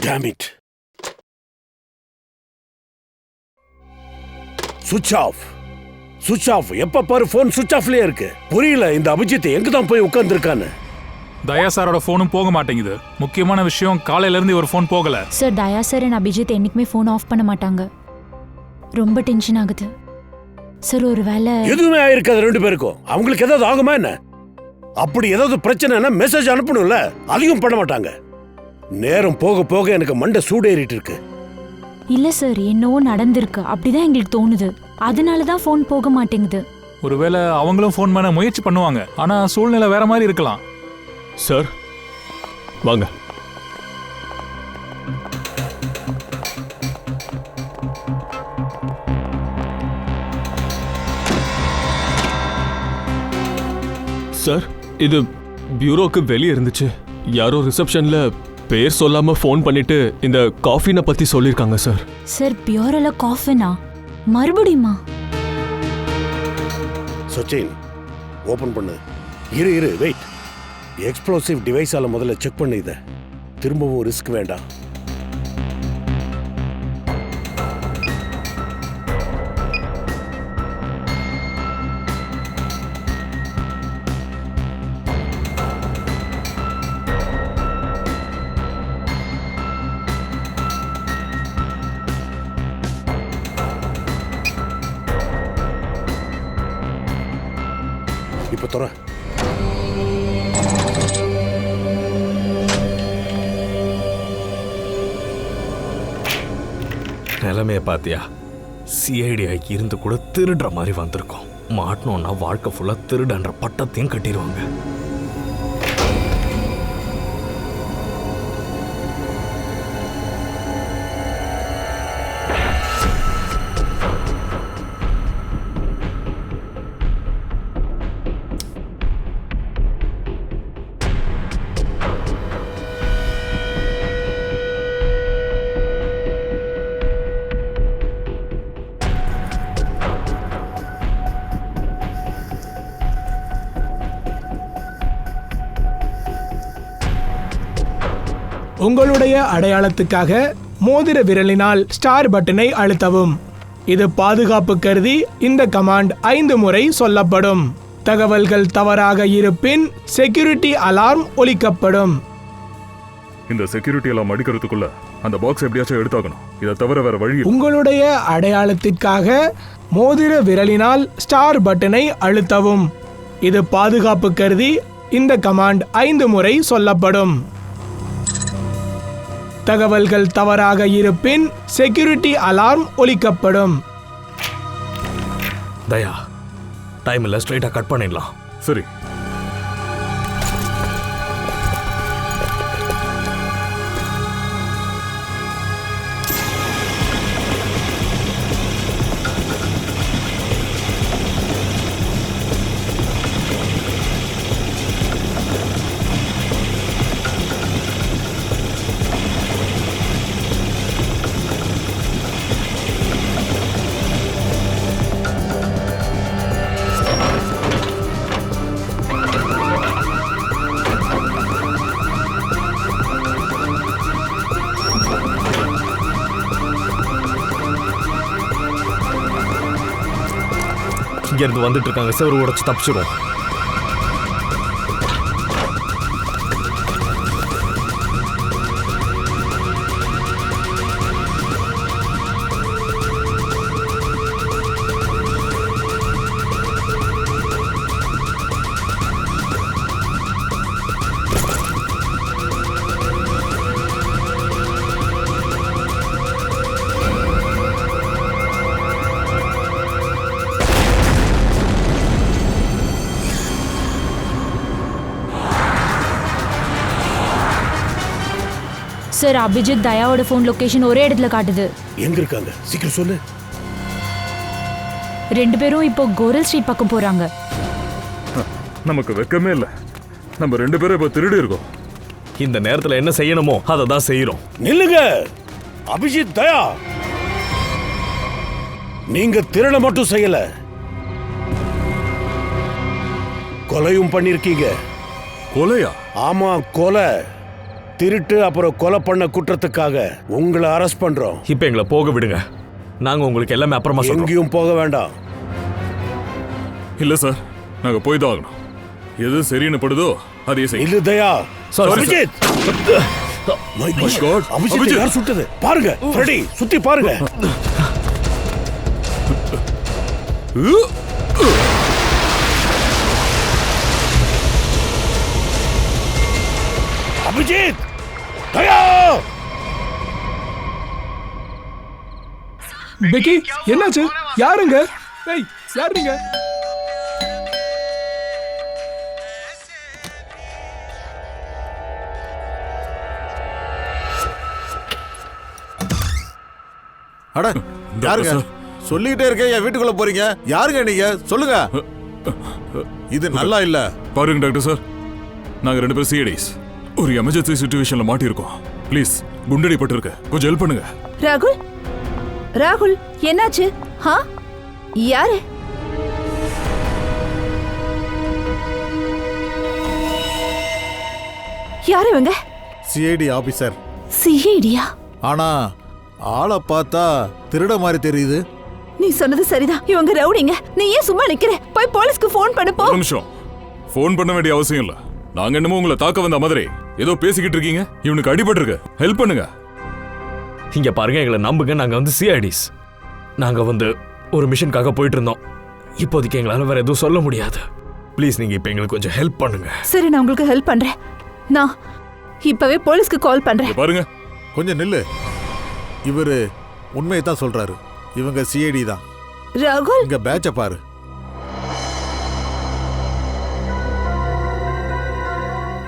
Damn it. Switch off. Switch off. எப்ப பாரு phone சுவிட்ச் ஆஃப்லயே இருக்கு. புரியல இந்த அபிஜித் எங்க தான் போய் உட்கார்ந்திருக்கானே. தயா சாரோட போனும் போக மாட்டேங்குது. முக்கியமான விஷயம் காலையில இருந்து ஒரு போன் போகல. Sir Daya sir and Abhijit என்னைக்குமே போன் ஆஃப் பண்ண மாட்டாங்க. ரொம்ப டென்ஷன் ஆகுது. சார் ஒருவேளை எதுவுமே ஆயிருக்காது ரெண்டு பேருக்கும். அவங்களுக்கு ஏதாவது ஆகுமா என்ன? அப்படி ஏதாவது பிரச்சனைனா மெசேஜ் அனுப்பணும்ல. அதையும் பண்ண மாட்டாங்க. நேரம் போக போக எனக்கு மண்டை சூடேறிட்டு இருக்கு. இல்ல சார் என்னவோ நடந்திருக்கு அப்படிதான் எங்களுக்கு தோணுது. அதனாலதான் போன் போக மாட்டேங்குது. ஒருவேளை அவங்களும் போன் பண்ண முயற்சி பண்ணுவாங்க. ஆனா சூழ்நிலை வேற மாதிரி இருக்கலாம். சார் வாங்க. சார் இது பியூரோக்கு வெளியே இருந்துச்சு. யாரோ ரிசப்ஷன்ல பேர் சொல்லாம ஃபோன் பண்ணிட்டு இந்த காஃபினை பத்தி சொல்லிருக்காங்க சார். சார் பியூரோல காஃபினா மறுபடியுமா? சச்சின் ஓபன் பண்ணு. இரு வெயிட். எக்ஸ்ப்ளோசிவ் டிவைஸால முதல்ல செக் பண்ணு. இத திரும்பவும் ரிஸ்க் வேண்டாம். இப்ப தர நிலைமைய பாத்தியா? சிஐடி இருந்து கூட திருடுற மாதிரி வந்திருக்கோம். மாட்டணும்னா வாழ்க்கை ஃபுல்லா திருடன்ற பட்டத்தையும் கட்டிடுவாங்க. உங்களுடைய அடையாளத்துக்காக மோதிர விரலினால் ஸ்டார் பட்டனை அழுத்தவும். இது பாதுகாப்பு கருதி இந்த கமாண்ட் 5 முறை சொல்லப்படும். தகவல்கள் தவறாக இருப்பின் செக்யூரிட்டி அலார்ம் ஒலிக்கப்படும். இந்த செக்யூரிட்டி அலார்ம் அடிக்கிறதுக்குள்ள அந்த பாக்ஸ் எப்படியாச்சும் எடுத்தாகணும். இதை தவிர வேற வழி. உங்களுடைய அடையாளத்திற்காக மோதிர விரலினால் ஸ்டார் பட்டனை அழுத்தவும். இது பாதுகாப்பு கருதி இந்த கமாண்ட் 5 முறை சொல்லப்படும். தகவல்கள் தவறாக இருப்பின் செக்யூரிட்டி அலார்ம் ஒலிக்கப்படும். தயா டைம் இல்ல, ஸ்ட்ரைட்டா கட் பண்ணிடலாம். சரி. இங்க இருந்து வந்துட்டு இருக்காங்க. செவரு உடைச்சு தப்பிச்சிடும். சார் அபிஜித் தயாவோட போன் லொகேஷன் ஒரே இடத்துல காட்டுது. எங்க இருக்காங்க? சீக்கிரம் சொல்லு. 2 பேரும் இப்போ கோரல் ஸ்ட்ரீட் பக்கம் போறாங்க. நமக்கு வெக்கமே இல்ல. நம்ம 2 பேரும் இப்ப திருடி இருக்கோம். இந்த நேரத்துல என்ன செய்யணுமோ அதை தான் செய்யறோம். நில்லுங்க அபிஜித், தயா. நீங்க திருட மட்டும் செய்யல, கொலையும் பண்ணிருக்கீங்க. கொலையா? ஆமா, கொலை. திருட்டு அப்புறம் கொலை பண்ண குற்றத்துக்காக உங்களை அரெஸ்ட் பண்றோம். இப்போ எங்களை போக விடுங்க. நாங்க உங்களுக்கு எல்லாமே அப்புறமா சொல்றோம். எங்கேயும் போக வேண்டாம். இல்ல சார், நாங்க போய் தான் ஆகணும். எது சரின்னு படுதோ அதே செய்யும். இல்ல தயா. Sorry, sir. Abhijit. My God. Abhijit Abhijit. யார் சுட்டது? பாருங்க ஃப்ரெடி, சுத்தி பாருங்க. அபிஜித், தயா. பெக்கி என்னாச்சு? யாருங்க? ஏய், யார் நீங்க? அட யாருங்க? சொல்லிக்கிட்டே இருக்கேன், என் வீட்டுக்குள்ள போறீங்க. யாருங்க நீங்க? சொல்லுங்க. இது நல்லா இல்ல. பாருங்க டாக்டர் சார், நாங்க 2 பேரும் சிஐடிஸ். ஒரு எமர்ஜென்சி சிச்சுவேஷன்ல மாட்டியிருக்கோம். ப்ளீஸ், குண்டடி பட்டிருக்க, கொஞ்சம் ஹெல்ப் பண்ணுங்க. ராகுல், ராகுல் என்னாச்சு? யாரு? யாரு இவங்க? CID officer. சிஐடியா? ஆனா ஆளை பார்த்தா திருட மாதிரி தெரியுது. நீ சொன்னது சரிதான், இவங்க ரவுடிங்க. நீ ஏன் சும்மா நிக்கிற? போய் போலீஸ்க்கு ஃபோன் பண்ணு போ. ஒரு நிமிஷம், ஃபோன் பண்ண வேண்டிய அவசியம் இல்ல. நாங்க என்னமோ உங்களை தாக்க வந்த மாதிரி ஏதோ பேசிக்கிட்டு இருக்கீங்க. இவனுக்கு அடிபட்டிருக்கு, ஹெல்ப் பண்ணுங்க. இங்க பாருங்க, எங்களை நம்புங்க. நாங்க வந்து சிஐடிஸ். நாங்க வந்து ஒரு மிஷனுக்காக போயிட்டு இருந்தோம். இப்போதைக்கு எங்களால வேற எதுவும் சொல்ல முடியாது. ப்ளீஸ், நீங்க இப்ப எங்களுக்கு கொஞ்சம் ஹெல்ப் பண்ணுங்க. சரி, நான் உங்களுக்கு ஹெல்ப் பண்றேன். நான் இப்பவே போலீஸ்க்கு கால் பண்றேன். இங்க பாருங்க, கொஞ்சம் நில்லு. இவரு உண்மையை தான் சொல்றாரு. இவங்க சிஐடி தான். ராகுல், இங்க பேட்ச பாரு.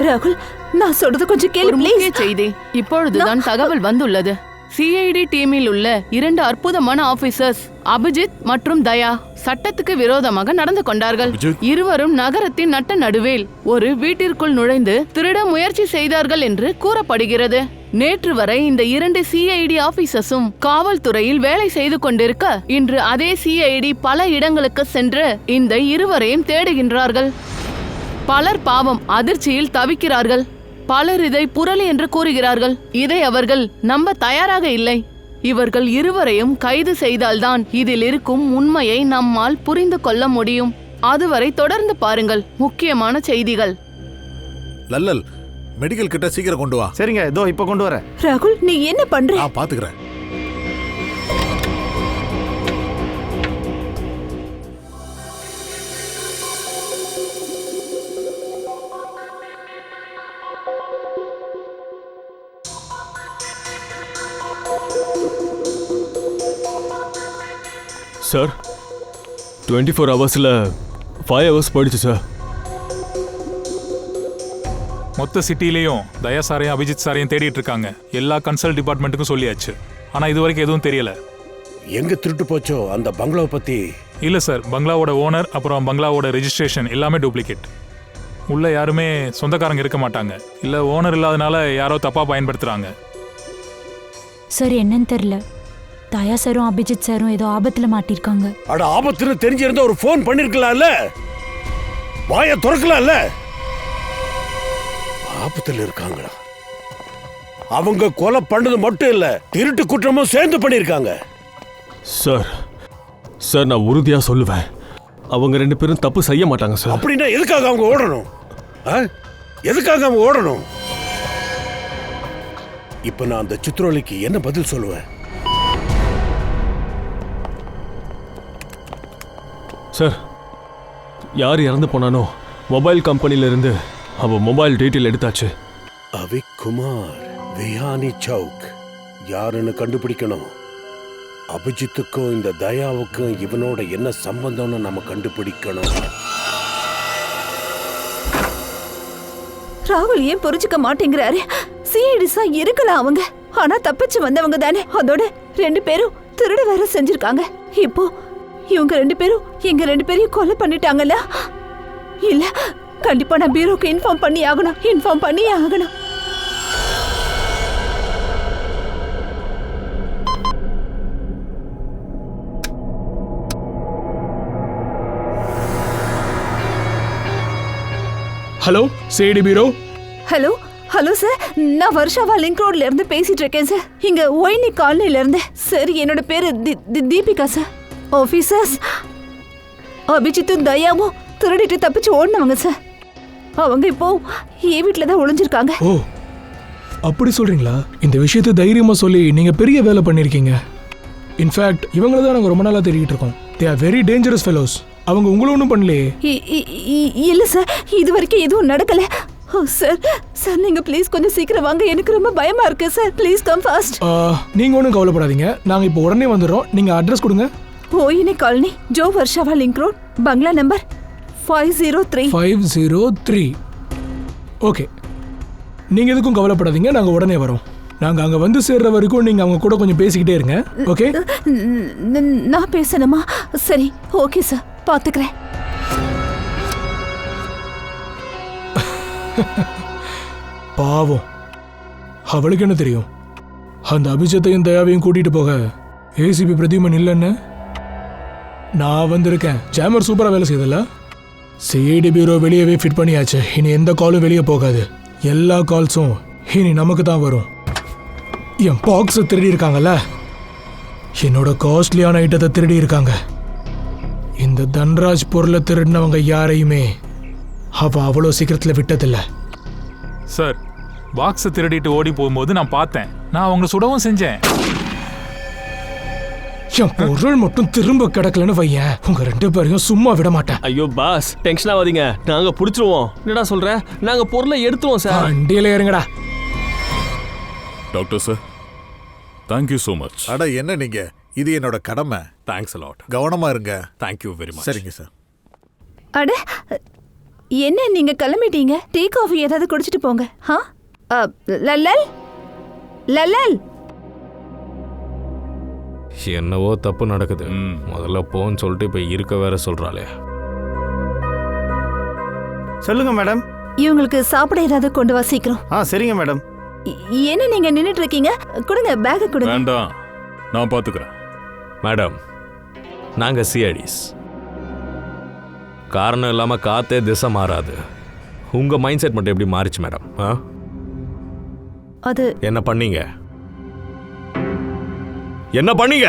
ராகுல், நான் சொல்றது கொஞ்சம் கேளு ஒரு ப்ளீஸ். முக்கிய செய்தி இப்பொழுதுதான் தகவல் வந்துள்ளது. சிஐடி டீமில் உள்ள 2 அற்புதமான ஆபீசர்ஸ் அபிஜித் மற்றும் தயா சட்டத்துக்கு விரோதமாக நடந்து கொண்டார்கள். இருவரும் நகரத்தின் நட்ட நடுவில் ஒரு வீட்டிற்குள் நுழைந்து திருட முயற்சி செய்தார்கள் என்று கூறப்படுகிறது. நேற்று வரை இந்த 2 சிஐடி ஆபீசர்ஸும் காவல்துறையில் வேலை செய்து கொண்டிருக்க, இன்று அதே சிஐடி பல இடங்களுக்கு சென்று இந்த இருவரையும் தேடுகின்றார்கள். பலர் பாவம் அதிர்ச்சியில் தவிக்கிறார்கள். பலர் இதை புரளி என்று கூறுகிறார்கள். இதை அவர்கள் நம்ப தயாராக இல்லை. இவர்கள் இருவரையும் கைது செய்தால்தான் இதில் இருக்கும் உண்மையை நம்மால் புரிந்து கொள்ள முடியும். அதுவரை தொடர்ந்து பாருங்கள் முக்கியமான செய்திகள். லல்லல், மெடிக்கல் கிட்ட சீக்கிரம் கொண்டு வா. சரிங்க, இதோ இப்ப கொண்டு வரேன். ராகுல், நீ என்ன பண்ற? நான் பாத்துக்கிறேன். சார், 24 ஹவர்ஸில் 5 ஹவர்ஸ் போயிடுச்சு சார். மொத்த சிட்டிலையும் தயா சாரையும் அபிஜித் சாரையும் தேடிட்டு இருக்காங்க. எல்லா கன்சல்ட் டிபார்ட்மெண்ட்டுக்கும் சொல்லியாச்சு. ஆனால் இது வரைக்கும் எதுவும் தெரியல. எங்க திருட்டு போச்சோ அந்த பங்களாவை பத்தி? இல்லை சார், பங்களாவோட ஓனர் அப்புறம் பங்களாவோட ரெஜிஸ்ட்ரேஷன் எல்லாமே டூப்ளிகேட். உள்ள யாருமே சொந்தக்காரங்க இருக்க மாட்டாங்க. இல்லை ஓனர் இல்லாதனால யாரோ தப்பாக பயன்படுத்துகிறாங்க. சார், என்னன்னு தெரியல. தயா சாரும் அபிஜித் சாரும் ஏதோ ஆபத்துல மாட்டிருக்காங்க. அட, ஆபத்துன்னு தெரிஞ்சிருந்தா ஒரு ஃபோன் பண்ணிருக்கலாம்ல, வாயை திறக்கலாம்ல. ஆபத்துல இருக்காங்களா? அவங்க கொலை பண்ணது மட்டும் இல்ல, திருட்டு குற்றமும் சேர்ந்து பண்ணிருக்காங்க. சார், சார் நான் உறுதியாக சொல்லுவேன், அவங்க 2 பேரும் தப்பு செய்ய மாட்டாங்க சார். அப்படின்னா எதுக்காக அவங்க ஓடணும்? எதுக்காக அவங்க ஓடணும்? இப்ப நான் அந்த சித்ரோலிக்கு என்ன பதில் சொல்லுவேன்? சார், யார் இறந்து போனானோ மொபைல் கம்பெனியிலிருந்து அவன் மொபைல் டீட்டெயில் எடுத்தாச்சு. அவிக் குமார், வியானி சவுக், யாருன்னு கண்டுபிடிக்கணும். அபிஜித்துக்கும் இந்த தயாவுக்கும் இவனோட என்ன சம்பந்தம்னு நம்ம கண்டுபிடிக்கணும். ராகுல் ஏன் புரிஞ்சுக்க மாட்டேங்கிறாரு? சிஐடிஸா இருக்கலாம் அவங்க, ஆனா தப்பிச்சு வந்தவங்க தானே. அதோட 2 பேரும் திருட வேற செஞ்சிருக்காங்க. இப்போ இவங்க 2 பேரும் எங்க 2 பேரையும் கொலை பண்ணிட்டாங்கல்ல. இல்ல, கண்டிப்பா நான் பீரோக்கு இன்ஃபார்ம் பண்ணி ஆகணும். ஹலோ, சிஐடி பீரோ. ஹலோ, ஹலோ சார், நான் வர்ஷாவா லிங்க் ரோட்ல இருந்து பேசிட்டு இருக்கேன் சார். இங்க ஒயினி காலனில இருந்து. சார், என்னோட பேரு தீபிகா சார். ஆபீசர்ஸ் அபிஜித்தும் தயாவும் திருடிட்டு தப்பிச்சு ஓடினவங்க சார். அவங்க இப்போ என் வீட்டில் தான் ஒளிஞ்சிருக்காங்க. ஓ, அப்படி சொல்றீங்களா? இந்த விஷயத்தை தைரியமா சொல்லி நீங்க பெரிய வேலை பண்ணிருக்கீங்க. இன்ஃபேக்ட் இவங்கள தான் நாங்கள் ரொம்ப நாளா தேடிட்டு இருக்கோம். They are very dangerous fellows. அவங்க உங்களை ஒன்றும் பண்ணலையே? இல்ல சார், இது வரைக்கும் எதுவும் நடக்கல. சார் சார், நீங்க ப்ளீஸ் கொஞ்சம் சீக்கிரம் வாங்க. எனக்கு ரொம்ப பயமா இருக்கு சார். Please come fast. நீங்க ஒன்றும் கவலைப்படாதீங்க, நாங்க இப்போ உடனே வந்துடுறோம். நீங்க அட்ரஸ் கொடுங்க. ஓயினி காலனி, ஜோ வர்ஷாவா லிங்க் ரோட், பங்களா நம்பர் 503. 503. ஓகே, நீங்க எதுக்கும் கவலைப்படாதீங்க, நாங்க உடனே வரோம். நாங்க அங்க வந்து சேர்ற வரைக்கும் நீங்க அவங்க கூட கொஞ்சம் பேசிக்கிட்டே இருங்க. ஓகே? நான் பேசணுமா? சரி, ஓகே சார், பாத்துக்கிறேன். பாவம், அவளுக்கு என்ன தெரியும்? அந்த அபிஜத்தையும் தயாவையும் கூட்டிட்டு போக ஏசிபி பிரதீமன் இல்லைன்னு. நான் வந்திருக்கேன். ஜாமர் சூப்பரா வேலை செய்தல. சிஐடி பியூரோ வெளியவே ஃபிட் பண்ணியாச்சு. இனி எந்த காலும் வெளியே போகாது. எல்லா கால்ஸும் இனி நமக்கு தான் வரும். என் பாக்ஸை திருடி இருக்காங்கல்ல, என்னோட காஸ்ட்லியான ஐட்டத்தை திருடி இருக்காங்க. இந்த தன்ராஜ் பொருளை திருடினவங்க யாரையுமே அவ அவ்வளோ சீக்கிரத்தில் விட்டதில்லை. சார், பாக்ஸை திருடிட்டு ஓடி போகும்போது நான் பார்த்தேன். நான் அவங்களை சுடவும் செஞ்சேன். என் பொருள் மட்டும் திரும்ப கிடக்கலன்னு வையன், உங்க 2 பேரையும் சும்மா விட மாட்டேன். ஐயோ பாஸ், டென்ஷன் ஆகாதீங்க, நாங்க புடிச்சிருவோம். என்னடா சொல்ற? நாங்க பொருளை எடுத்துருவோம் சார். வண்டியில இறங்கடா. Doctor sir, thank you so much. அட என்ன நீங்க, இது என்னோட கடமை. Thanks a lot. கவனமா இருங்க. Thank you very much. சரிங்க சார். அட என்ன நீங்க கிளம்பிட்டீங்க? டீ காஃபி ஏதாவது குடிச்சிட்டு போங்க. லல்லல் லல்லல். என்னவோ தப்பு நடக்குது. முதல்ல போன்னு சொல்லிட்டு இப்ப இருக்க வேற சொல்றாளே. சொல்லுங்க மேடம். இவங்களுக்கு சாப்பிட ஏதாவது கொண்டு வா சீக்கிரம். சரிங்க மேடம். என்ன நீங்க நின்னுட்டு இருக்கீங்க? கொடுங்க, பேக் கொடுங்க. வேண்டாம், நான் பாத்துக்கிறேன். மேடம், நாங்க சிஐடிஸ். காரணம் இல்லாம காத்தே திசை மாறாது. உங்க மைண்ட் செட் மட்டும் எப்படி மாறிச்சு மேடம்? அது என்ன பண்ணீங்க? என்ன பண்ணீங்க?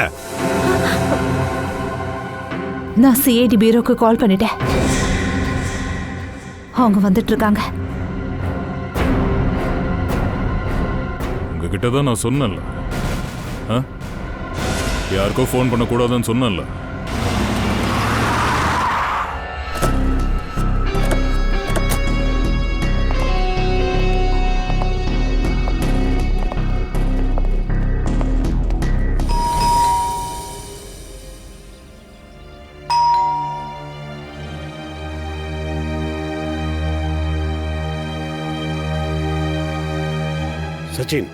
நான் சிஐடி பியூரோக்கு கால் பண்ணிட்டேன். அவங்க வந்துட்டு இருக்காங்க. உங்ககிட்ட தான் நான் சொன்னேன்ல, யாருக்கோ ஃபோன் பண்ணக்கூடாதுன்னு சொன்னேன்ல. சச்சின்,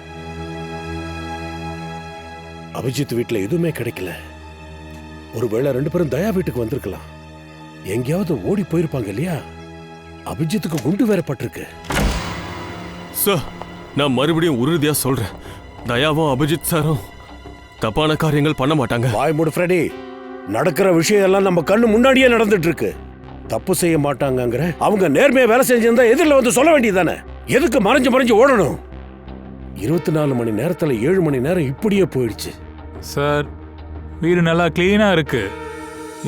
அபிஜித் வீட்டுல எதுவுமே கிடைக்கல. ஒருவேளை 2 பேரும் தயா வீட்டுக்கு வந்திருக்கலாம். எங்கேயாவது ஓடி போயிருப்பாங்க இல்லையா? அபிஜித்துக்கு குண்டு வேற பட்டிருக்கு. சார், நான் மறுபடியும் உறுதியா சொல்றேன், தயாவும் அபிஜித் சாரும் தப்பான காரியங்கள் பண்ண மாட்டாங்க. வாய் மூடு ஃப்ரெடி. நடக்கிற விஷயம் எல்லாம் நம்ம கண்ணு முன்னாடியே நடந்துட்டு இருக்கு. தப்பு செய்ய மாட்டாங்கங்கிற அவங்க நேர்மையா வேலை செஞ்சிருந்தா எதிரில் வந்து சொல்ல வேண்டியதானே? எதுக்கு மறைஞ்சு மறைஞ்சு ஓடணும்? 24 மணி நேரத்துல 7 மணி நேரம் இப்படியே போயிடுச்சு. சார், வீடு நல்லா கிளீனா இருக்கு.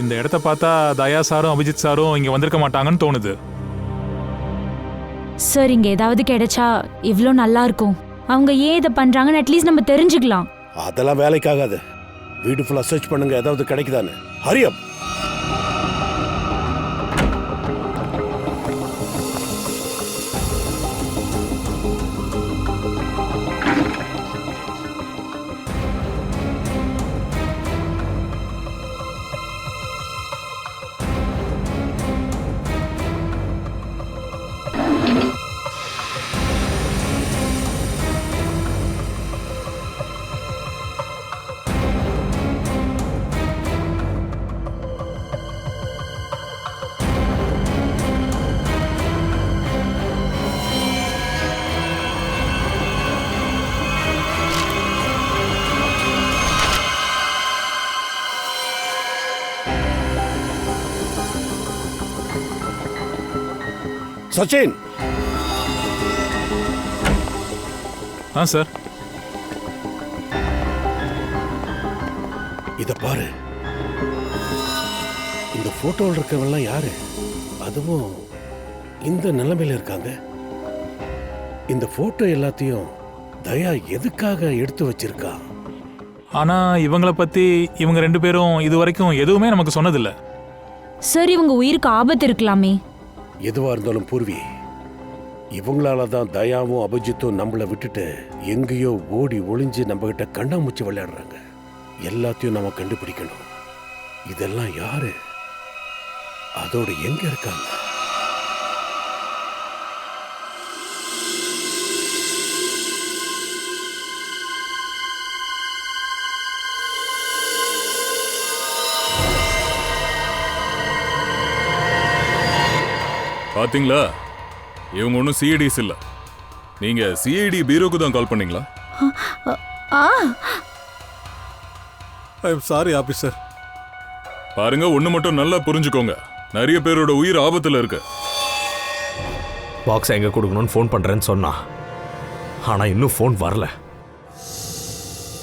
இந்த இடத்த பார்த்தா தயா சாரும் அபிஜித் சாரும் இங்க வந்திருக்க மாட்டாங்கன்னு தோணுது. சார், இங்க ஏதாவது கிடைச்சா இவ்ளோ நல்லா இருக்கும். அவங்க ஏன் இதை பண்றாங்கன்னு அட்லீஸ்ட் நம்ம தெரிஞ்சுக்கலாம். அதெல்லாம் வேலைக்காகாது. வீடு ஃபுல்லா சர்ச் பண்ணுங்க, ஏதாவது கிடைக்குதானே. ஹரி அப். சச்சின், ஆ சார். இத பாரு, இந்த போட்டோவில் இருக்கவெல்லாம் யாரு? அதுவும் இந்த நிலைமையில இருக்காங்க. இந்த போட்டோ எல்லாத்தையும் தயா எதுக்காக எடுத்து வச்சிருக்கா? ஆனா இவங்கள பத்தி இவங்க 2 பேரும் இது வரைக்கும் எதுவுமே நமக்கு சொன்னதில்ல. சார் இவங்க உயிருக்கு ஆபத்து இருக்கலாமே. எதுவா இருந்தாலும் பூர்வி, இவங்களால தான் தயாவும் அபிஜித்தும் நம்மளை விட்டுட்டு எங்கேயோ ஓடி ஒளிஞ்சு நம்ம கிட்ட கண்ணாமூச்சி விளையாடுறாங்க. எல்லாத்தையும் நம்ம கண்டுபிடிக்கணும். இதெல்லாம் யாரு? அதோட எங்க இருக்காங்க? பாத்தீங்களா, இவங்க ஒன்றும் சிஐடிஸ் இல்ல. நீங்க சிஐடி பீரோக்கு தான் கால் பண்ணீங்களா? I am sorry officer. பாருங்க, ஒண்ணு மட்டும் நல்லா புரிஞ்சுக்கோங்க, நிறைய பேரோட உயிர் ஆபத்துல இருக்கு. பாக்ஸ் எங்க கொடுக்கணும்னு ஃபோன் பண்றேன்னு சொன்னா, ஆனா இன்னும் ஃபோன் வரல.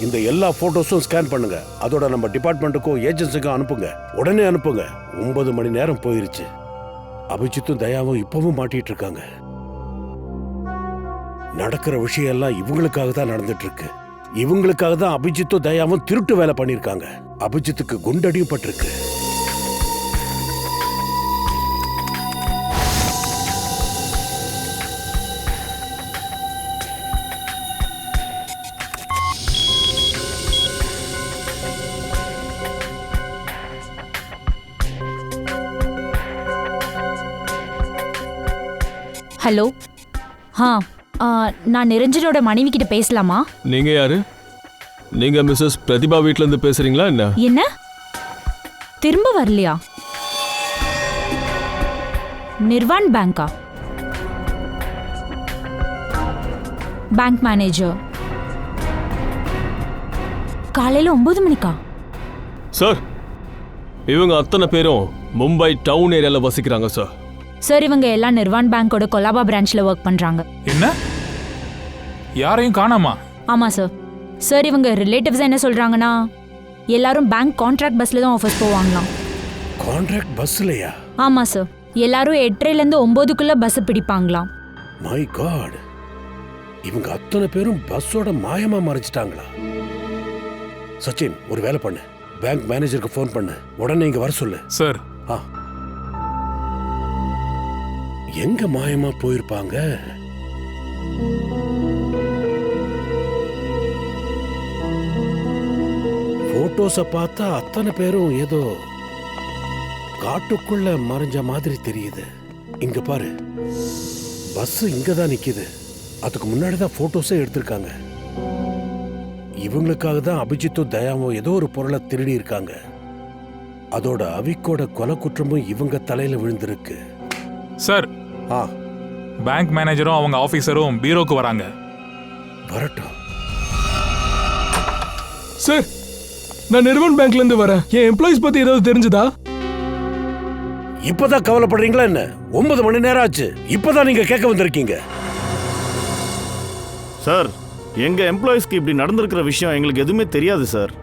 இந்த எல்லா போட்டோஸும் ஸ்கேன் பண்ணுங்க. அதோட நம்ம டிபார்ட்மெண்ட்டுக்கும் ஏஜென்சிக்கும் அனுப்புங்க. உடனே அனுப்புங்க. 9 மணி நேரம் போயிருச்சு. அபிஜித்தும் தயாவும் இப்பவும் மாட்டிட்டு இருக்காங்க. நடக்கிற விஷயம் எல்லாம் இவங்களுக்காக தான் நடந்துட்டு இருக்கு. இவங்களுக்காக தான் அபிஜித்தும் தயாவும் திருட்டு வேலை பண்ணிருக்காங்க. அபிஜித்துக்கு குண்டடியும் பட்டிருக்கு. ஹலோ. நான் நிரஞ்சனோட மனைவி கிட்ட பேசலாமா? நீங்க யாரு? நீங்க மிஸ்ஸஸ் பிரதிபா வீட்ல இருந்து பேசுறீங்களா என்ன? என்ன திரும்ப வரலையா? நிர்வான் பேங்கா? Bank manager. காலையில 9 மணிக்கா? சார், இவங்க அத்தனை பேரும் மும்பை டவுன் ஏரியால வசிக்கிறாங்க சார். சார் இவங்க எல்லாம் நிர்வான் பேங்கோட கொலாபா பிரான்ச்ல ஒர்க் பண்றாங்க. என்ன? யாரையும் காணாமா? ஆமா சார். சார் இவங்க ரிலேட்டிவ்ஸ் என்ன சொல்றாங்கன்னா, எல்லாரும் பேங்க் கான்ட்ராக்ட் பஸ்ல தான் ஆஃபீஸ் போவாங்களாம். கான்ட்ராக்ட் பஸ்லயா? ஆமா சார். எல்லாரும் 8:30லேருந்து 9க்குள்ள பஸ் பிடிப்பாங்களாம். மை காட், இவங்க அத்தனை பேரும் பஸ்ஸோட மாயமா மறைச்சிட்டாங்களா? சச்சின், ஒரு வேலை பண்ணு. பேங்க் மேனேஜருக்கு ஃபோன் பண்ணு. உடனே இங்க வர சொல்லு. சார். எங்க மாயமா போயிருப்பாங்க? போட்டோஸ பார்த்தா அத்தனை பேரும் ஏதோ காட்டுக்குள்ள மறைஞ்ச மாதிரி தெரியுது. இங்க பாரு, பஸ் இங்கதான் நிக்குது. அதுக்கு முன்னாடி தான் போட்டோஸே எடுத்திருக்காங்க. இவங்களுக்காக தான் அபிஜித்தும் தயாவும் ஏதோ ஒரு பொருளை திருடி இருக்காங்க. அதோட அவிக்கோட கொலை குற்றமும் இவங்க தலையில விழுந்திருக்கு. சார், பேங்க் மேனேஜரும் அவங்க ஆபீசரும் பீரோக்கு வராங்க. வரட்டும். சார், நான் நிர்வான் பேங்க்ல இருந்து வரேன். என் எம்ப்ளாயிஸ் பத்தி ஏதாவது தெரிஞ்சதா? இப்பதான் கவலைப்படுறீங்களா என்ன? 9 மணி நேரம் ஆச்சு. இப்பதான் நீங்க கேட்க வந்திருக்கீங்க. சார், எங்க எம்ப்ளாயிஸ்க்கு இப்படி நடந்திருக்கிற விஷயம் எங்களுக்கு எதுவுமே தெரியாது சார்.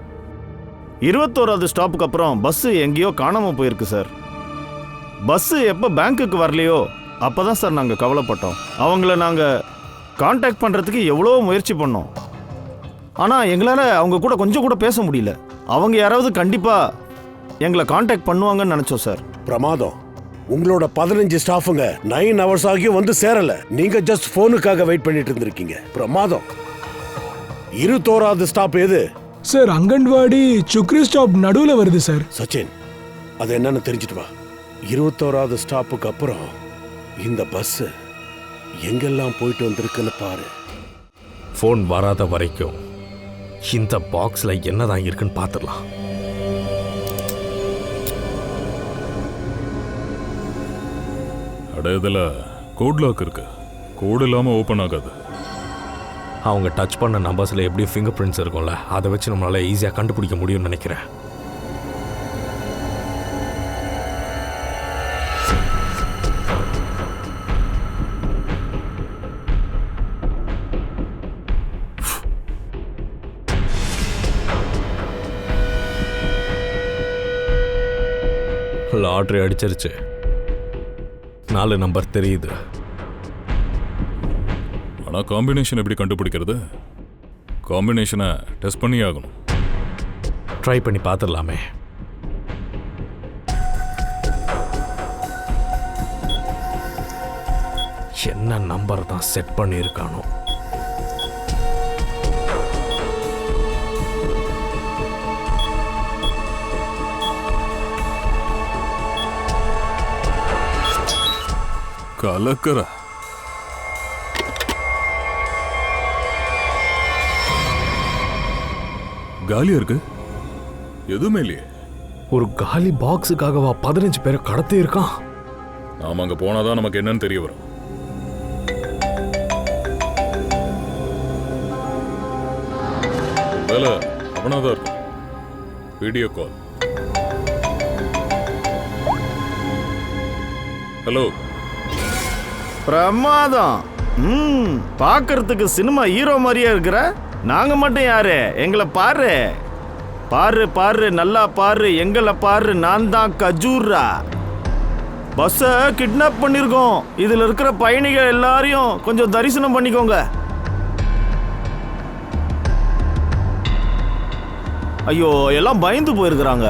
21வது ஸ்டாப்புக்கு அப்புறம் பஸ் எங்கேயோ காணாம போயிருக்கு சார். பஸ் எப்போ பேங்க்குக்கு வரலையோ அப்பதான் சார் நாங்கள் கவலைப்பட்டோம். அவங்கள நாங்கள் கான்டாக்ட் பண்ணுறதுக்கு எவ்வளோ முயற்சி பண்ணோம். ஆனால் எங்களால் அவங்க கூட கொஞ்சம் கூட பேச முடியல. அவங்க யாராவது கண்டிப்பாக எங்களை கான்டாக்ட் பண்ணுவாங்கன்னு நினச்சோம் சார். பிரமாதம். உங்களோட 15 ஸ்டாஃபுங்க 9 ஹவர்ஸ் ஆகியும் வந்து சேரல. நீங்க ஜஸ்ட் போனுக்காக வெயிட் பண்ணிட்டு இருந்திருக்கீங்க. பிரமாதம். 21வது ஸ்டாப் எது? சார், அங்கன்வாடி சுக்ரி ஸ்டாப் நடுவுல வருது சார். சச்சின், அது என்னன்னு தெரிஞ்சுட்டு வா. 21வது ஸ்டாப்புக்கு அப்புறம் இந்த பஸ் எங்கெல்லாம் போயிட்டு வந்திருக்குன்னு பாரு. ஃபோன் வராத வரைக்கும் இந்த பாக்ஸ்ல என்னதான் இருக்குன்னு பார்த்துடலாம். இதில் கோட் லாக் இருக்கு. கோடு இல்லாமல் ஓப்பன் ஆகாது. அவங்க டச் பண்ண நம்பர்ஸில் எப்படி ஃபிங்கர் பிரிண்ட்ஸ் இருக்கும்ல, அதை வச்சு நம்மளால் ஈஸியாக கண்டுபிடிக்க முடியும்னு நினைக்கிறேன். லாட்ரி அடிச்சிருச்சு. 4 நம்பர் தெரியுது. ஆனால் காம்பினேஷன் எப்படி கண்டுபிடிக்கிறது? காம்பினேஷனை டெஸ்ட் பண்ணி ஆகணும். ட்ரை பண்ணி பார்த்துடலாமே. என்ன நம்பர் தான் செட் பண்ணியிருக்கானோ. கலக்கரா. காலியா இருக்கு, எதுவுமே இல்லையே. ஒரு காலி பாக்ஸுக்காகவா 15 பேரை கடத்தி இருக்கான்? நாம அங்க போனாதான் நமக்கு என்னன்னு தெரிய வரும். வேலை அவனாதான் இருக்கும். Video call. ஹலோ. பிரமாதம். பார்க்கறதுக்கு சினிமா ஹீரோ மாதிரியே இருக்கிற. நாங்க மட்டும் யாரு? எங்களை பாரு பாரு பாரு, நல்லா பாரு, எங்களை பாரு. நான் தான் கஜூரா. பஸ்ஸை கிட்னாப் பண்ணிருக்கோம். இதுல இருக்கிற பயணிகள் எல்லாரையும் கொஞ்சம் தரிசனம் பண்ணிக்கோங்க. ஐயோ, எல்லாம் பயந்து போயிருக்கிறாங்க.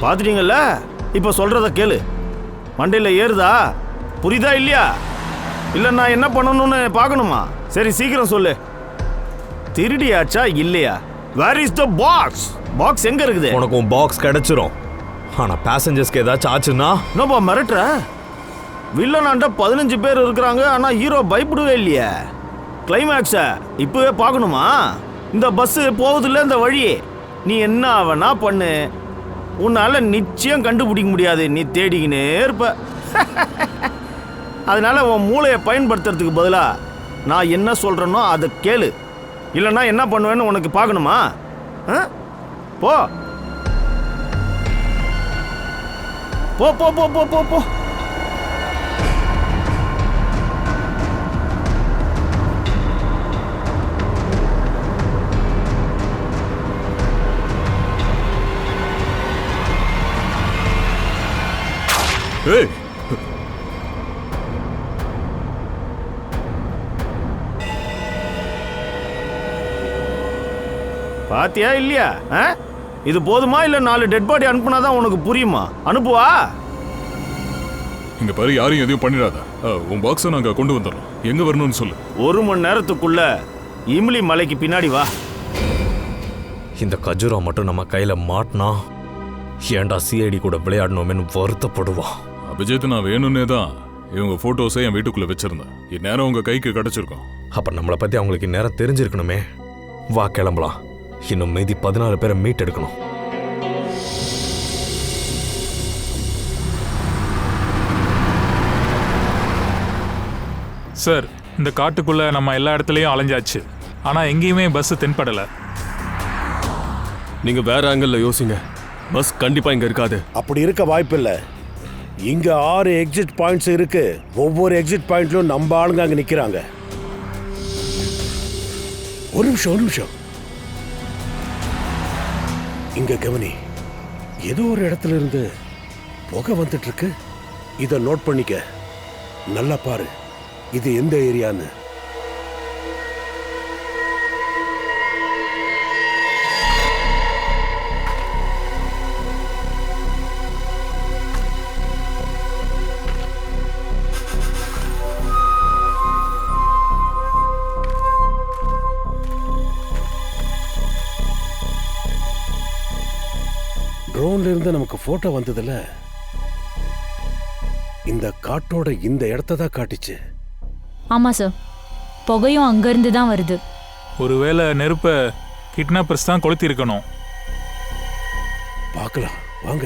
பாத்துட்டீங்கல்ல? இப்ப சொல்றத கேளு. மண்டையில ஏறுதா? புரியுதா இல்லையா? இல்ல நான் என்ன பண்ணணும்னு பார்க்கணுமா? சரி சீக்கிரம் சொல்லு. திருடியாச்சா இல்லையா? Where is the box? Box எங்க இருக்குது? உனக்கு பாக்ஸ் கிடைச்சிரும். ஆனா பேசஞ்சர்ஸ்க்கு ஏதாச்சும் ஆச்சுன்னா? என்னப்பா மிரட்டுற? வில்லனாண்ட 15 பேர் இருக்கிறாங்க. ஆனா ஹீரோ பயப்படவே இல்லையே. கிளைமேக்ஸ இப்பவே பார்க்கணுமா? இந்த பஸ் போகுதுல்ல இந்த வழி. நீ என்ன வேணா பண்ணு, உன்னால நிச்சயம் கண்டுபிடிக்க முடியாது. நீ தேடிக்கினே இருப்ப. அதனால உன் மூளையை பயன்படுத்துறதுக்கு பதிலா நான் என்ன சொல்றேனோ அதை கேளு. இல்லைன்னா என்ன பண்ணுவேன்னு உனக்கு பார்க்கணுமா? போ போ போ போ போ போ போ. ஏய், பாத்தியா இல்லையா? இது போதுமா? இல்ல 4 டெட் பாடி அனுப்புனாதான் உனக்கு புரியுமா? அனுப்புவா? இங்க பாரு, யாரையும் எதையும் பண்ணிடாத. உன் பாக்ஸை நாங்க கொண்டு வந்துடுறோம். எங்க வரணும்னு சொல்லு. 1 மணி நேரத்துக்குள்ள இம்லி மலைக்கு பின்னாடி வா. இந்த கஜூரா மட்டும் நம்ம கையில மாட்டினா ஏன்டா சிஐடி கூட விளையாடணுமேனு வருத்தப்படுவான். அபிஜித், நான் வேணும்னே தான் இவங்க போட்டோஸை என் வீட்டுக்குள்ள வச்சிருந்தேன். இந்நேரம் உங்க கைக்கு கிடைச்சிருக்கும். அப்ப நம்மளை பத்தி அவங்களுக்கு நேரம் தெரிஞ்சிருக்கணுமே. வா கிளம்பலாம். இன்னும் மீதி 14 பேரை மீட் எடுக்கணும். சார், இந்த காட்டுக்குள்ள நம்ம எல்லா இடத்துலையும் அலைஞ்சாச்சு. ஆனா எங்கேயுமே பஸ் தென்படல. நீங்க வேற ஆங்கிள் யோசிங்க. பஸ் கண்டிப்பா இங்க இருக்காது. அப்படி இருக்க வாய்ப்பில்ல. இங்க 6 எக்ஸிட் பாயிண்ட்ஸ் இருக்கு. ஒவ்வொரு எக்ஸிட் பாயிண்ட்லயும் நம்ம ஆளுங்க அங்க நிக்கிறாங்க. ஒரு நிமிஷம். இங்க கவனி. ஏதோ ஒரு இடத்துல இருந்து புகை வந்துட்டு இருக்கு. இத நோட் பண்ணிக்க. நல்லா பாரு, இது எந்த ஏரியான்னு. ட்ரோன்ல இருந்து நமக்கு போட்டோ வந்ததுல இந்த காட்டோட இந்த இடத்த தான் காட்டுச்சு. ஆமா சார், புகையும் அங்கிருந்து தான் வருது. ஒருவேளை நெருப்ப கிட்னாப்பர்ஸ் தான் கொளுத்தி இருக்கணும். பார்க்கலாம் வாங்க.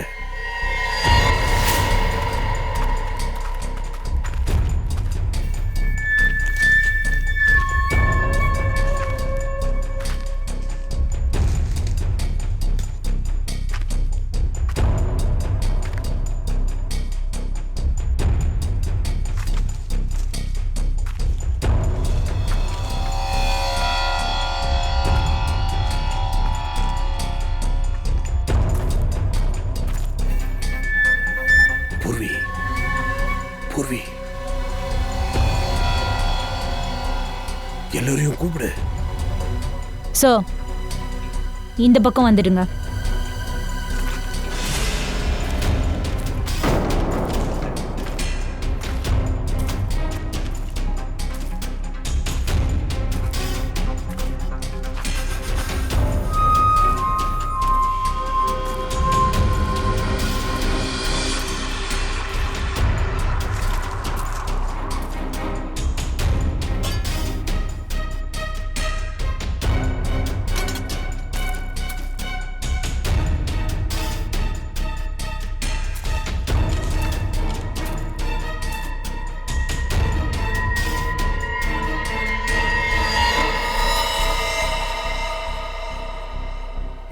எல்லாரையும் கூப்பிடு. சார், இந்த பக்கம் வந்துடுங்க.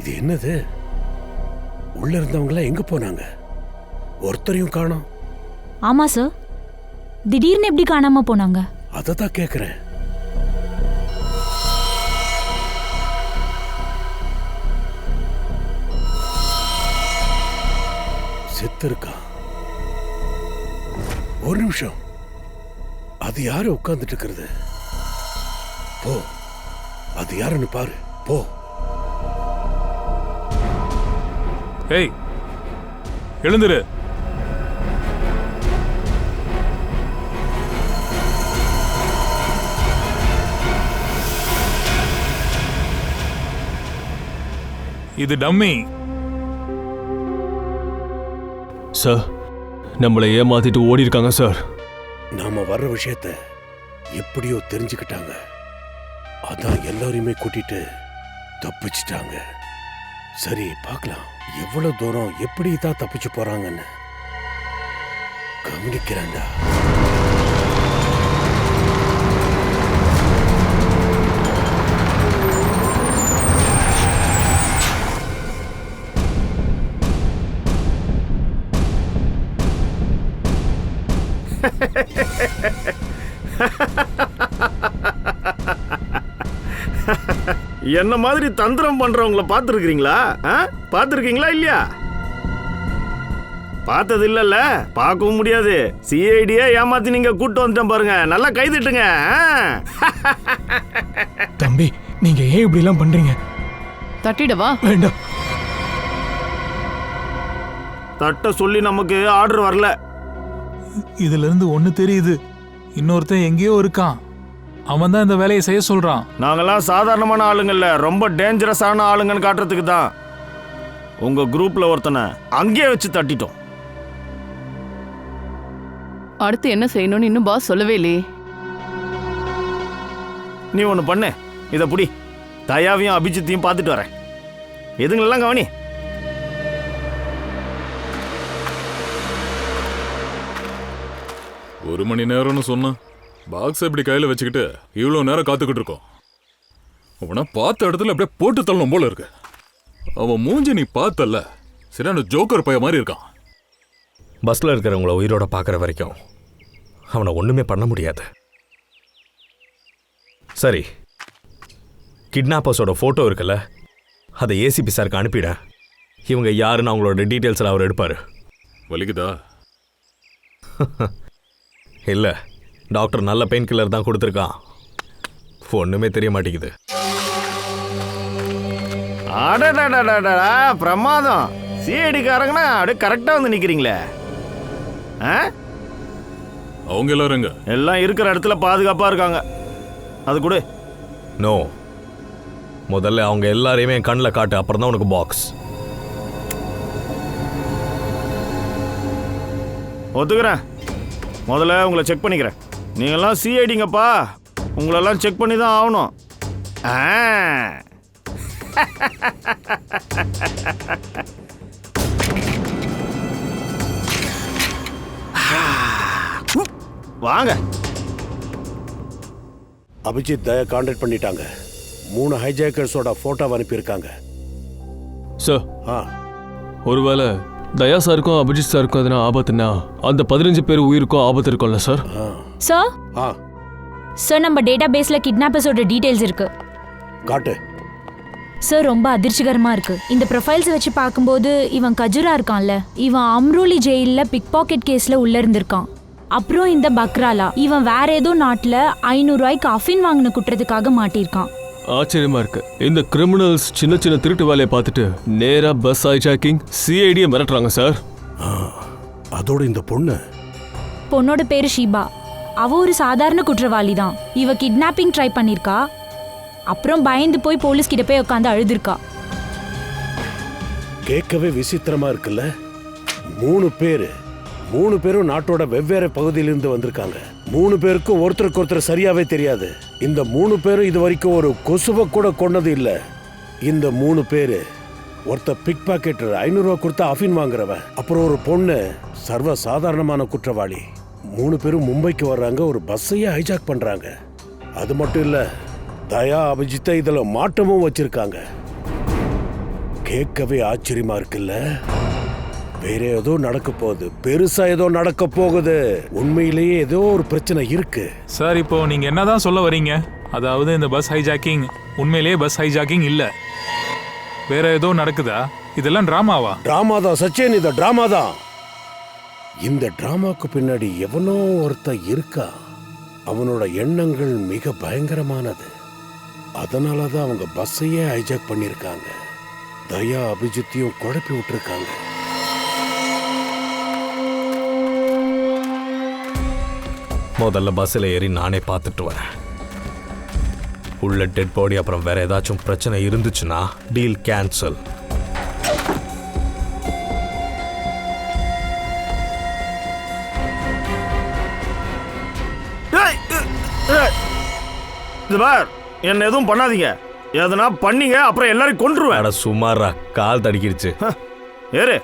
இது என்னது? உள்ள இருந்தவங்கள எங்க போனாங்க? ஒருத்தரையும் காணோம். ஆமா சார், திடீர்னு எப்படி காணாம போனாங்க? அதை தான் கேட்குறேன். செத்து இருக்கா? ஒரு நிமிஷம், அது யாரு உட்கார்ந்துட்டு இருக்கிறது? போ, அது யாருன்னு பாரு. போ. ஏய், எழுந்துரு. இது டம்மி. சார், நம்மளை ஏமாத்திட்டு ஓடி இருக்காங்க சார். நாம வர்ற விஷயத்த எப்படியோ தெரிஞ்சுக்கிட்டாங்க. அதான் எல்லாரையுமே கூட்டிட்டு தப்பிச்சிட்டாங்க. சரி, பார்க்கலாம் எவ்வளவு தூரம் எப்படி தான் தப்பிச்சு போறாங்கன்னு. கவனிக்கிறேன்டா. என்ன மாதிரி தந்திரம் பண்றவங்கள பார்த்துருக்கீங்களா? பார்த்துருக்கீங்களா இல்லையா? பார்த்தது இல்லைல்ல, பார்க்கவும் முடியாது. சிஐடியை ஏமாத்தி நீங்க கூட்டு வந்துட்டேன் பாருங்க. நல்லா கைதிட்டுங்க. தம்பி, நீங்க ஏன் இப்படி எல்லாம் பண்றீங்க? தட்டிடவா? வேண்டாம். தட்ட சொல்லி நமக்கு ஆர்டர் வரல. இதுல இருந்து ஒண்ணு தெரியுது, இன்னொருத்தன் எங்கேயோ இருக்கான். அவன் தான் இந்த வேலையை செய்ய சொல்றான். நாங்கெல்லாம் சாதாரணமான ஆளுங்கள்ல, ரொம்ப டேஞ்சரஸான ஆளுங்கன்னு காட்டுறதுக்கு தான் உங்க குரூப்ல ஒருத்தனை அங்கேயே வச்சு தட்டிட்டோம். அடுத்து என்ன செய்யணும்னு இன்னும் பாஸ் சொல்லவே இல்லையே. நீ ஒன்று பண்ணு, இதை புடி. தயாவையும் அபிஜித்தையும் பார்த்துட்டு வரேன். எதுங்களெல்லாம் கவனி. ஒரு மணி நேரம்னு சொன்னா பாக்ஸ் இப்படி கையில வச்சுக்கிட்டு இவ்வளவு நேரம் காத்துக்கிட்டு இருக்கோம். அவனை பார்த்த இடத்துல அப்படியே போட்டு தள்ளணும் போல இருக்கு. அவன் மூஞ்சி நீ பார்த்தல்ல, சரியான ஜோக்கர் பைய மாதிரி இருக்கான். பஸ்ல இருக்கிறவங்கள உயிரோட பார்க்குற வரைக்கும் அவனை ஒண்ணுமே பண்ண முடியாது. சரி, கிட்னாப்பர்ஸோட ஃபோட்டோ இருக்குல்ல, அதை ஏசிபி சாருக்கு அனுப்பிட. இவங்க யாருன்னு அவங்களோட டீட்டெயில்ஸில் அவர் எடுப்பார். வலிக்குதா? இல்லை, டாக்டர் நல்ல பெயின் கில்லர் தான் கொடுத்துருக்கான். ஒன்றுமே தெரிய மாட்டேங்குது. அடடடடடா, பிரமாதம். சிஐடிக்காரங்கண்ணா அப்படியே கரெக்டாக வந்து நிற்கிறீங்களே. அவங்க எல்லாரும் எங்க? எல்லாம் இருக்கிற இடத்துல பாதுகாப்பாக இருக்காங்க. அது கூட நோ, முதல்ல அவங்க எல்லாரையுமே என் கண்ணில் காட்டு, அப்புறம் தான் உனக்கு பாக்ஸ். ஒத்துக்கிறேன். முதல்ல உங்களை செக் பண்ணிக்கிறேன். நீங்கள்லாம் சிஐடிங்கப்பா, உங்களெல்லாம் செக் பண்ணி தான் ஆகணும். வாங்க. அபிஜித் தயா கான்டாக்ட் பண்ணிட்டாங்க. 3 ஹைஜாக்கர்ஸோட போட்டோ அனுப்பியிருக்காங்க. சார், ஆ, ஒருவேளை தயா சாருக்கும் அபிஜித் சாருக்கும் எதனா ஆபத்துனா அந்த 15 பேர் உயிருக்கும் ஆபத்து இருக்கும்ல சார்? சார், ஆ, சார் நம்ம டேட்டா பேஸ்ல கிட்னாப்பர்ஸோட டீடைல்ஸ் இருக்கு. காட்டு. சார், ரொம்ப அதிர்ச்சிகரமா இருக்கு. இந்த ப்ரொஃபைல்ஸ் வச்சு பார்க்கும்போது இவன் கஜுரா இருக்கான்ல, இவன் அம்ரோலி ஜெயிலில் பிக் பாக்கெட் கேஸ்ல உள்ள இருந்திருக்கான். அப்புறம் இந்த பக்ராலா இவன் வேற ஏதோ நாட்டுல 500 ரூபாய்க்கு அஃபின் வாங்கின குற்றத்துக்காக மாட்டியிருக்கான். ஆச்சரியமா இருக்கு. இந்த கிரிமினல்ஸ் சின்ன சின்ன திருட்டு வேலையை பார்த்துட்டு நேரா பஸ் ஹைஜாக்கிங் சிஐடியை மிரட்டுறாங்க சார். அதோட இந்த பொண்ணோட பேரு ஷீபா. அவ ஒரு சாதாரண குற்றவாளி தான். இவ கிட்னாப்பிங் ட்ரை பண்ணிருக்கா. அப்புறம் பயந்து போய் போலீஸ் கிட்ட போய் உட்காந்து அழுதுருக்கா. கேட்கவே விசித்திரமா இருக்குல்ல. 3 பேரும் நாட்டோட வெவ்வேறு பகுதியிலிருந்து வந்திருக்காங்க. 3 பேருக்கும் ஒருத்தருக்கு ஒருத்தர் சரியாவே தெரியாது. இந்த 3 பேரும் இது வரைக்கும் ஒரு கொசுவை கூட கொண்டது இல்ல. இந்த 3 பேரு, ஒருத்தர் பிக் பாக்கெட்டர் 500 ரூபாய் கொடுத்தா அஃபின் வாங்குறவன், அப்புறம் ஒரு பொண்ணு சர்வ சாதாரணமான குற்றவாளி. 3 பேரும் மும்பைக்கு வர்றாங்க, ஒரு பஸ்ஸையே ஹைஜாக் பண்றாங்க. அது மட்டும் இல்ல, தயா அபிஜித்தை இதுல மாட்டமும் வச்சிருக்காங்க. கேட்கவே ஆச்சரியமா இருக்குல்ல. வேற ஏதோ நடக்க போகுது, பெருசா ஏதோ நடக்க போகுது. உண்மையிலேயே ஏதோ ஒரு பிரச்சனை இருக்கு. சார், இப்போ நீங்க என்னதான் சொல்ல வரீங்க? அதாவது இந்த பஸ் ஹைஜாக்கிங் உண்மையிலேயே பஸ் ஹைஜாக்கிங் இல்ல, வேற ஏதோ நடக்குதா? இதெல்லாம் டிராமாவா? டிராமா தான் சச்சின், இது டிராமா தான். இந்த டிராமாக்கு பின்னாடி எவனோ ஒருத்தன் இருக்கா. அவனோட எண்ணங்கள் மிக பயங்கரமானது. அதனாலதான் அவங்க பஸ்ஸையே ஹைஜாக் பண்ணிருக்காங்க. தயா அபிஜித்தையும் குழப்பி விட்டுருக்காங்க. முதல்ல பஸ்ஸில் ஏறி நானே பார்த்துட்டு வரேன். உள்ள டெட் பாடி அப்புறம் வேற ஏதாச்சும் பிரச்சனை இருந்துச்சுன்னா டீல் கேன்சல். என்ன எதுவும் பண்ணாதீங்க. எதனா பண்ணீங்க அப்புறம் எல்லாரும் கொன்றுவேன். சுமாரா கால் தடிக்கிடுச்சு. ஏறு.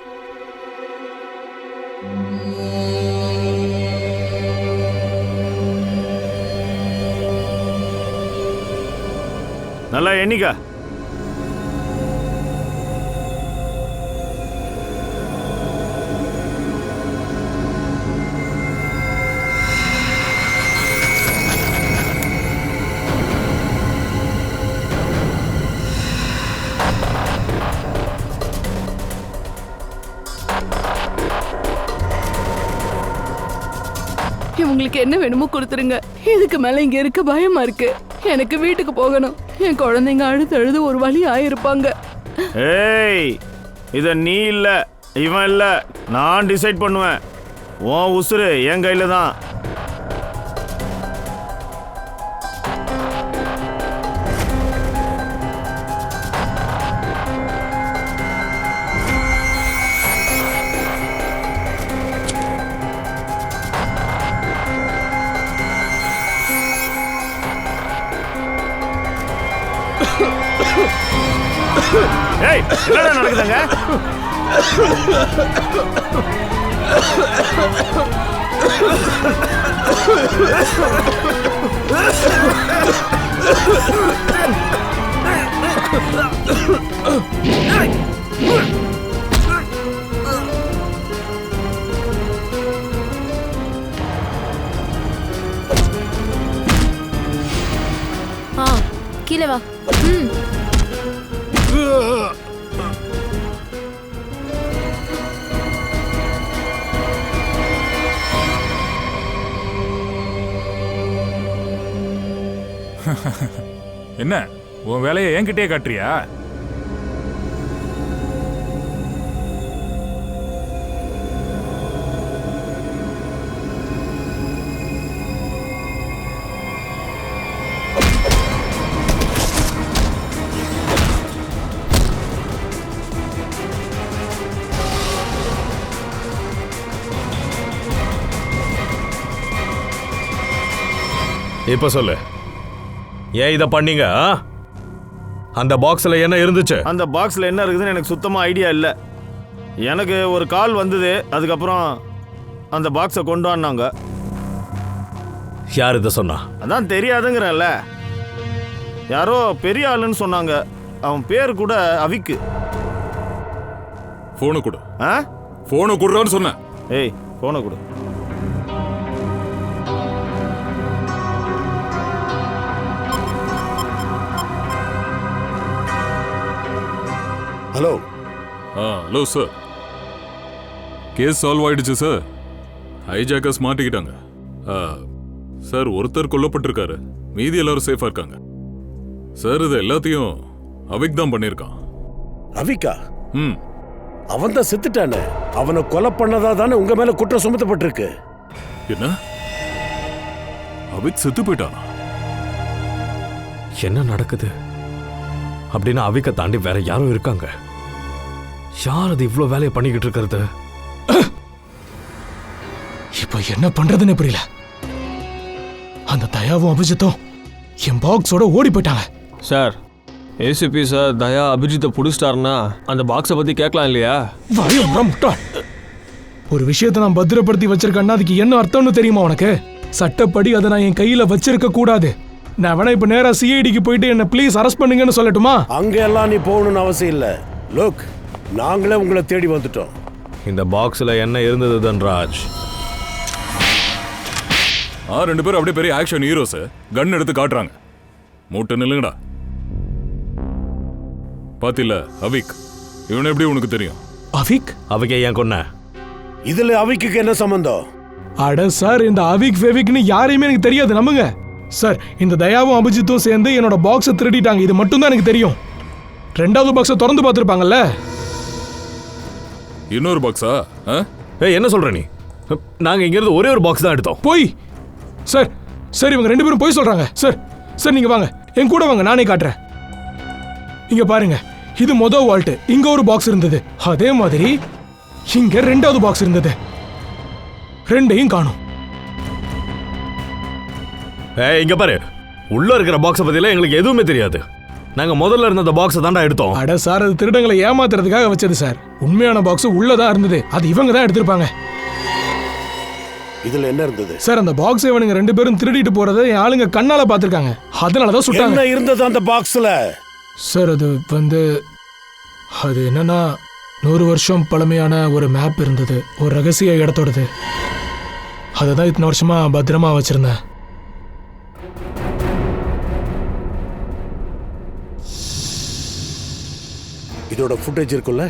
நல்லா எண்ணிக்கா. இவங்களுக்கு என்ன வேணுமோ கொடுத்துருங்க. இதுக்கு மேல இங்க இருக்க பயமா இருக்கு. எனக்கு வீட்டுக்கு போகணும். என் குழந்தைங்க அழுது அழுது ஒரு வழி ஆயிருப்பாங்க. ஏய், இத நீ இல்ல, இவன் இல்ல, நான் டிசைட் பண்ணுவேன். உன் உசுரு என் கையில தான். ஏய், என்னடா நடக்குதுங்க? கீழே வா. என்ன உன் வேலையை என்கிட்டயே காட்டுறியா? இப்ப சொல்லு, ஏன் இதை பண்ணீங்க? அந்த பாக்ஸ்ல என்ன இருந்துச்சு? அந்த பாக்ஸ்ல என்ன இருக்குதுன்னு எனக்கு சுத்தமா ஐடியா இல்லை. எனக்கு ஒரு கால் வந்தது, அதுக்கப்புறம் அந்த பாக்ஸை கொண்டு வந்தாங்க. யார் இதை சொன்னா? அதான் தெரியாதுங்கிறல்ல. யாரோ பெரிய ஆளுன்னு சொன்னாங்க. அவன் பேர் கூட அவிக்கு. போனை கொடு. போனை கொடுறான்னு சொன்னேன். ஏய், போனை கொடு. Hello. Hello sir, case solve ஆயிடுச்சு சார். ஹைஜாக்கர்ஸ் மாட்டிக்கிட்டாங்க. சார் ஒருத்தர் கொல்லப்பட்டிருக்காரு, மீதி எல்லாரும் சேஃபா இருக்காங்க. சார் இது எல்லாத்தையும் அவிக் தான் பண்ணியிருக்கான். அவிக்கா? ம், அவன் தான் செத்துட்டானே. அவனை கொலை பண்ணதா தானே உங்க மேல குற்றம் சுமத்தப்பட்டிருக்கு. என்ன அவிக் செத்து போயிட்டானா? என்ன நடக்குது? அப்படின்னா அவிக்க தாண்டி வேற யாரும் இருக்காங்க? யார் அது இவ்வளோ வேலையை பண்ணிக்கிட்டு இருக்கிறது? இப்போ என்ன பண்றதுன்னு புரியல. அந்த தயாவும் அபிஜித்தும் என் பாக்ஸோட ஓடி போயிட்டாங்க. சார், ஏசிபி சார் தயா அபிஜித்தை பிடிச்சிட்டாருன்னா அந்த பாக்ஸை பற்றி கேட்கலாம் இல்லையா? முட்டாள். ஒரு விஷயத்தை நான் பத்திரப்படுத்தி வச்சிருக்கேன்னா அதுக்கு என்ன அர்த்தம்னு தெரியுமா உனக்கு? சட்டப்படி அதை நான் என் கையில வச்சிருக்க கூடாது. நான் வேணா இப்ப நேரா சிஐடிக்கு போயிட்டு என்ன ப்ளீஸ் அரெஸ்ட் பண்ணுங்கன்னு சொல்லட்டுமா? அங்க எல்லாம் நீ போகணும்னு அவசியம் இல்ல. லுக், நாங்களே உங்களை தேடி வந்துட்டோம். இந்த பாக்ஸ்ல என்ன இருந்தது தன்ராஜ்? ரெண்டு பேரும் அப்படியே பெரிய ஆக்ஷன் ஹீரோஸ் கன் எடுத்து காட்டுறாங்க. மூட்டை நில்லுங்கடா. பாத்தில அவிக், இவனை எப்படி உனக்கு தெரியும்? அவிக்? அவிக்கை ஏன் கொன்ன? இதுல அவிக்கு என்ன சம்பந்தம்? அட சார், இந்த அவிக் ஃபெவிக்னு யாரையுமே எனக்கு தெரியாது, நம்புங்க சார். இந்த தயாவும் அபிஜித்தும் சேர்ந்து என்னோட பாக்ஸை திருடிட்டாங்க, இது மட்டும் தான் எனக்கு தெரியும். ரெண்டாவது பாக்ஸை திறந்து பார்த்துருப்பாங்கல்ல. இன்னொரு பாக்ஸா? என்ன சொல்ற நீ? நாங்க இங்க இருந்து ஒரே ஒரு பாக்ஸ் தான் எடுத்தோம். போய் சார், சார் இவங்க ரெண்டு பேரும் போய் சொல்றாங்க. சார் சார் நீங்க வாங்க, என் கூட வாங்க, நானே காட்டுறேன். இங்க பாருங்க, இது மொதல் வால்ட். இங்க ஒரு பாக்ஸ் இருந்தது, அதே மாதிரி இங்க ரெண்டாவது பாக்ஸ் இருந்தது. ரெண்டையும் காணும். இங்க பாரு, உள்ள இருக்கிற பாக்ஸை பத்தில எங்களுக்கு எதுவுமே தெரியாது. நாங்க முதல்ல இருந்த அந்த பாக்ஸை தாண்டா எடுத்தோம். அட சார், அது திருடங்களை ஏமாத்துறதுக்காக வச்சது சார். உண்மையான பாக்ஸ் உள்ளதா இருந்தது, அது இவங்க தான் எடுத்திருப்பாங்க. இதுல என்ன இருந்தது சார்? அந்த பாக்ஸ் இவனுங்க ரெண்டு பேரும் திருடிட்டு போறதை என் ஆளுங்க கண்ணால பாத்துருக்காங்க, அதனாலதான் சுட்டாங்க. என்ன இருந்தது அந்த பாக்ஸ்ல? சார் அது என்னன்னா 100 வருஷம் பழமையான ஒரு மேப் இருந்தது, ஒரு ரகசிய இடத்தோடது. அதை தான் இத்தனை வருஷமா பத்திரமா வச்சிருந்தேன். இதோட ஃபுட்டேஜ் இருக்குல்ல?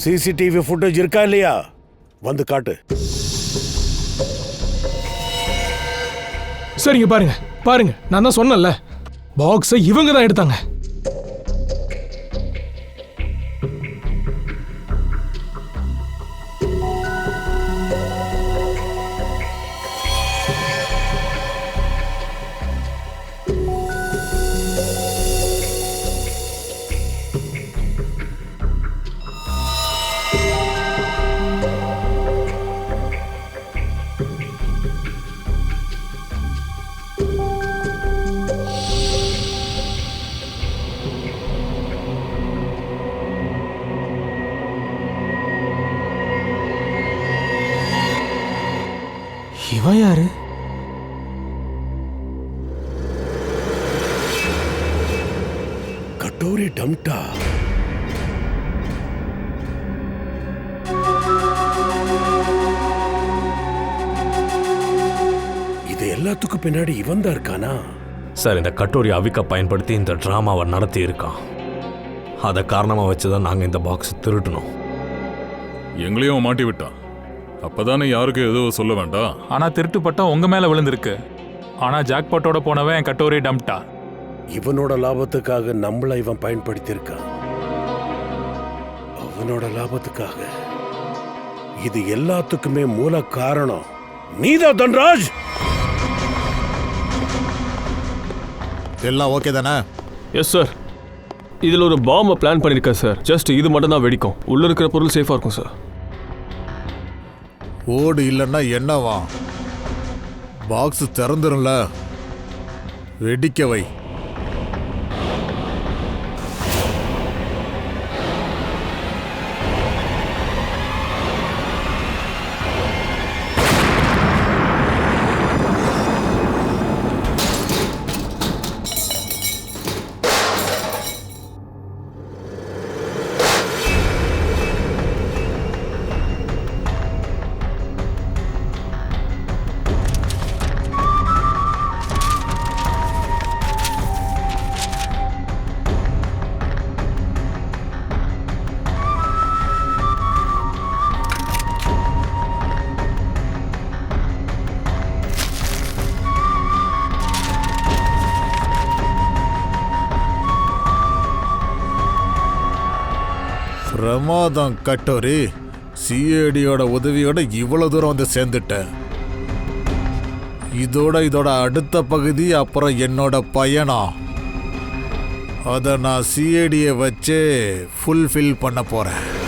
சிசிடிவி ஃபுட்டேஜ் இருக்கா இல்லையா? வந்து காட்டு. சரிங்க, பாருங்க பாருங்க, நான் தான் சொன்னேன்ல, பாக்ஸை இவங்க தான் எடுத்தாங்க. இவன் யாரு? கட்டோரி டம்டா. இது எல்லாத்துக்கும் பின்னாடி இவன் தான் இருக்கானா? சார், இந்த கட்டோரி அவிக்க பயன்படுத்தி இந்த டிராமாவை நடத்தி இருக்கான். அதை காரணமா வச்சுதான் நாங்க இந்த பாக்ஸ் திருட்டணும். எங்களையும் மாட்டி விட்டான். அப்பதானே யாருக்கும் எதுவும் சொல்ல வேண்டாம். ஆனா திருட்டு பட்டம் உங்க மேல விழுந்திருக்கு. ஆனா ஜாக்பாட்டோட போனவன் கட்டோரி டம்டா. இவனோட லாபத்துக்காக நம்மள இவன் பயன்படுத்தி இருக்கான். அவனோட லாபத்துக்காக. இது எல்லாத்துக்குமே மூல காரணம் நீதான் தன்ராஜ். எல்லாம் ஓகே தானே? Yes sir. இதில் ஒரு பாம்பை பிளான் பண்ணியிருக்கேன் சார். ஜஸ்ட் இது மட்டும் தான் வெடிக்கும், உள்ள இருக்கிற பொருள் சேஃபாக இருக்கும் சார். ஓடு இல்லைன்னா என்னவா? பாக்ஸ் திறந்துரும்ல, வெடிக்க வை. பிரமாதம் கட்டோரி. சிஐடியோட உதவியோட இவ்வளவு தூரம் வந்து சேர்ந்துட்டேன். இதோட அடுத்த பகுதி அப்புறம் என்னோட பயணம். அதை நான் சிஐடியை வச்சே ஃபுல்ஃபில் பண்ண போறேன்.